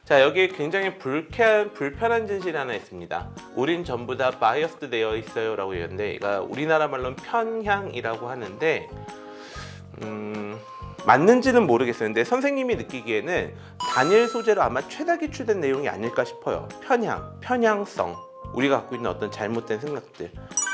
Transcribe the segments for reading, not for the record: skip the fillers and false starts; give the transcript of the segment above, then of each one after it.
자, 여기에 굉장히 불편한 진실이 하나 있습니다. 우린 전부 다 바이어스드 되어 있어요 라고 얘기하는데, 얘가 우리나라 말로는 편향이라고 하는데 맞는지는 모르겠어요. 근데 선생님이 느끼기에는 단일 소재로 아마 최다 기출된 내용이 아닐까 싶어요. 편향성, 우리가 갖고 있는 어떤 잘못된 생각들.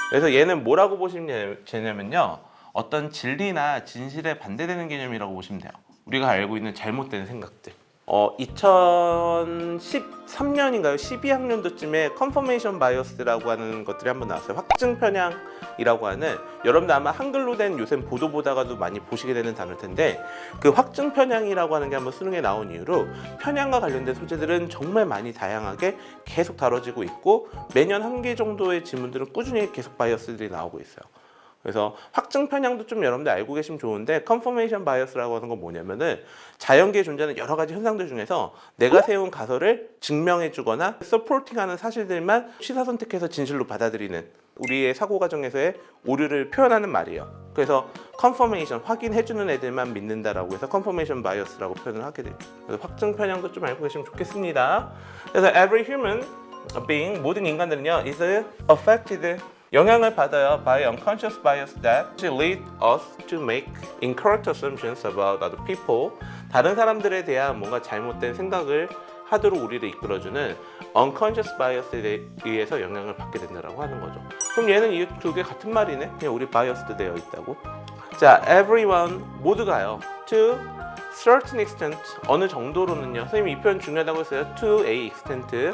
그래서 얘는 뭐라고 보시면 되냐면요, 어떤 진리나 진실에 반대되는 개념이라고 보시면 돼요. 우리가 알고 있는 잘못된 생각들. 2013년인가요? 12학년도쯤에 컨퍼메이션 바이어스라고 하는 것들이 한번 나왔어요. 확증 편향이라고 하는, 여러분들 아마 한글로 된 요새 보도 보다가도 많이 보시게 되는 단어일 텐데, 그 확증 편향이라고 하는 게 한번 수능에 나온 이후로 편향과 관련된 소재들은 정말 많이 다양하게 계속 다뤄지고 있고, 매년 한 개 정도의 지문들은 꾸준히 계속 바이어스들이 나오고 있어요. 그래서 확증 편향도 좀 여러분들 알고 계시면 좋은데, 컨퍼메이션 바이어스라고 하는 건 뭐냐면은 자연계에 존재하는 여러 가지 현상들 중에서 내가 세운 가설을 증명해 주거나 서포팅하는 사실들만 취사 선택해서 진실로 받아들이는 우리의 사고 과정에서의 오류를 표현하는 말이에요. 그래서 컨퍼메이션, 확인해 주는 애들만 믿는다라고 해서 컨퍼메이션 바이어스라고 표현을 하게 돼요. 그래서 확증 편향도 좀 알고 계시면 좋겠습니다. 그래서 every human being, 모든 인간들은요, is affected, 영향을 받아요 by unconscious bias that lead us to make incorrect assumptions about other people. 다른 사람들에 대한 뭔가 잘못된 생각을 하도록 우리를 이끌어주는 unconscious bias에 의해서 영향을 받게 된다고 하는 거죠. 그럼 얘는 이 두 개 같은 말이네. 그냥 우리 biased 되어 있다고. 자, everyone, 모두가요, to certain extent, 어느 정도로는요, 선생님이 이 표현 중요하다고 했어요. to a extent,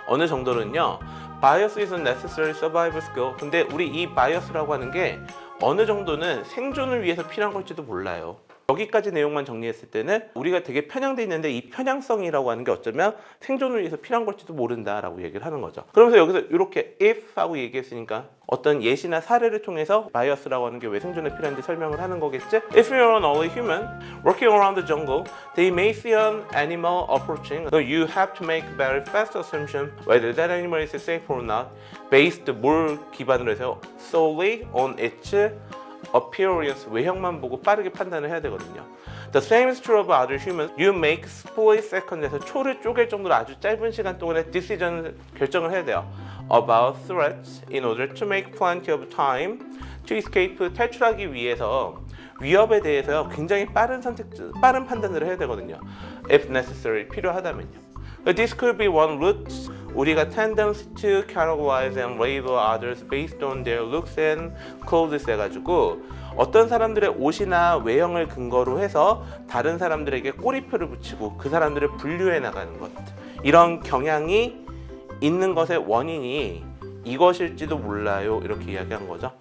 어느 정도는요, bias is a necessary survival skill. 근데 우리 이 bias라고 하는 게 어느 정도는 생존을 위해서 필요한 걸지도 몰라요. 여기까지 내용만 정리했을 때는 우리가 되게 편향돼 있는데, 이 편향성이라고 하는 게 어쩌면 생존을 위해서 필요한 걸지도 모른다라고 얘기를 하는 거죠. 그러면서 여기서 이렇게 if 하고 얘기했으니까 어떤 예시나 사례를 통해서 바이어스라고 하는 게 왜 생존에 필요한지 설명을 하는 거겠지? If you're an early human working around the jungle, they may see an animal approaching. So you have to make very fast assumption whether that animal is safe or not, based 뭘 기반으로 해서 solely on its appearance, 외형만 보고 빠르게 판단을 해야 되거든요. The same is true of other humans. You make split second에서 초를 쪼갤 정도로 아주 짧은 시간 동안에 decision, 결정을 해야 돼요. About threats in order to make plenty of time to escape, 탈출하기 위해서 위협에 대해서요, 굉장히 빠른 판단을 해야 되거든요. If necessary, 필요하다면요. This could be one route. 우리가 tendency to categorize and label others based on their looks and clothes 해가지고 어떤 사람들의 옷이나 외형을 근거로 해서 다른 사람들에게 꼬리표를 붙이고 그 사람들을 분류해 나가는 것, 이런 경향이 있는 것의 원인이 이것일지도 몰라요, 이렇게 이야기한 거죠.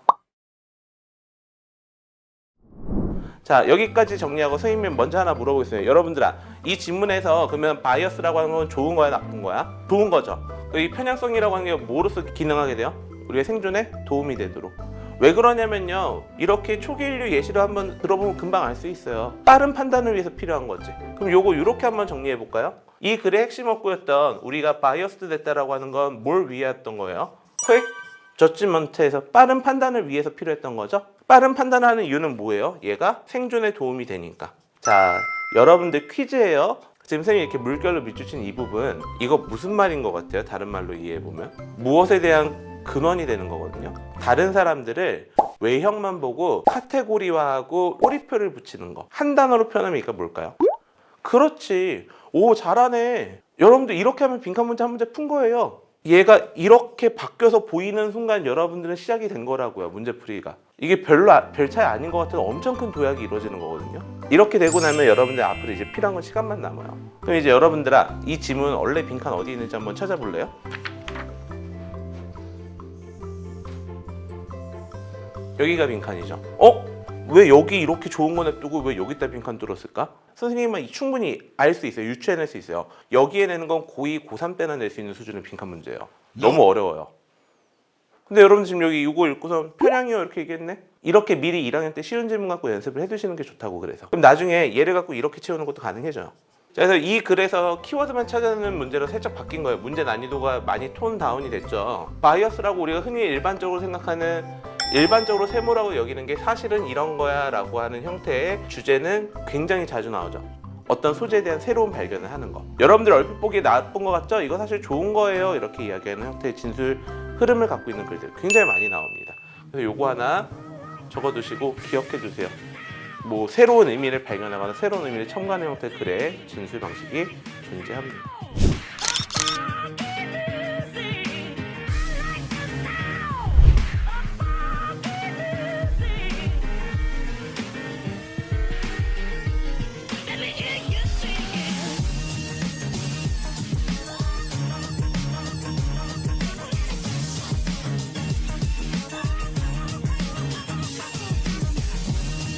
자, 여기까지 정리하고 선생님이 먼저 하나 물어보겠습니다. 여러분들아, 이 지문에서 그러면 바이어스라고 하는 건 좋은 거야, 나쁜 거야? 좋은 거죠. 이 편향성이라고 하는 게 뭐로서 기능하게 돼요? 우리의 생존에 도움이 되도록. 왜 그러냐면요, 이렇게 초기 인류 예시로 한번 들어보면 금방 알 수 있어요. 빠른 판단을 위해서 필요한 거지. 그럼 요거 이렇게 한번 정리해 볼까요? 이 글의 핵심 어구였던 우리가 바이어스드 됐다라고 하는 건 뭘 위해했던 거예요? quick judgment에서 빠른 판단을 위해서 필요했던 거죠. 빠른 판단을 하는 이유는 뭐예요? 얘가 생존에 도움이 되니까. 자, 여러분들 퀴즈예요. 지금 선생님이 이렇게 물결로 밑줄친 이 부분, 이거 무슨 말인 것 같아요? 다른 말로 이해해보면 무엇에 대한 근원이 되는 거거든요. 다른 사람들을 외형만 보고 카테고리화하고 꼬리표를 붙이는 거, 한 단어로 표현하면 이거 뭘까요? 그렇지, 오 잘하네. 여러분들 이렇게 하면 빈칸 문제 한 문제 푼 거예요. 얘가 이렇게 바뀌어서 보이는 순간 여러분들은 시작이 된 거라고요, 문제풀이가. 이게 별 차이 아닌 것 같은 엄청 큰 도약이 이루어지는 거거든요. 이렇게 되고 나면 여러분들 앞으로 이제 필요한 건 시간만 남아요. 그럼 이제 여러분들아, 이 지문 원래 빈칸 어디 있는지 한번 찾아볼래요? 여기가 빈칸이죠. 왜 여기 이렇게 좋은 거 냅두고 왜 여기다 빈칸 뚫었을까? 선생님은 충분히 알 수 있어요. 유추해낼 수 있어요. 여기에 내는 건 고2, 고3 때나 낼 수 있는 수준의 빈칸 문제예요. 너무 어려워요. 근데 여러분 지금 여기 이거 읽고서 편향이요 이렇게 얘기했네? 이렇게 미리 1학년 때 쉬운 질문 갖고 연습을 해두시는 게 좋다고. 그래서 그럼 나중에 얘를 갖고 이렇게 채우는 것도 가능해져요. 자, 그래서 이 글에서 키워드만 찾아내는 문제로 살짝 바뀐 거예요. 문제 난이도가 많이 톤 다운이 됐죠. 바이어스라고 우리가 흔히 일반적으로 생각하는 일반적으로 세모라고 여기는 게 사실은 이런 거야 라고 하는 형태의 주제는 굉장히 자주 나오죠. 어떤 소재에 대한 새로운 발견을 하는 거. 여러분들 얼핏 보기에 나쁜 거 같죠? 이거 사실 좋은 거예요. 이렇게 이야기하는 형태의 진술 흐름을 갖고 있는 글들 굉장히 많이 나옵니다. 그래서 요거 하나 적어두시고 기억해 주세요. 뭐 새로운 의미를 발견하거나 새로운 의미를 첨가하는 형태의 글의 진술 방식이 존재합니다.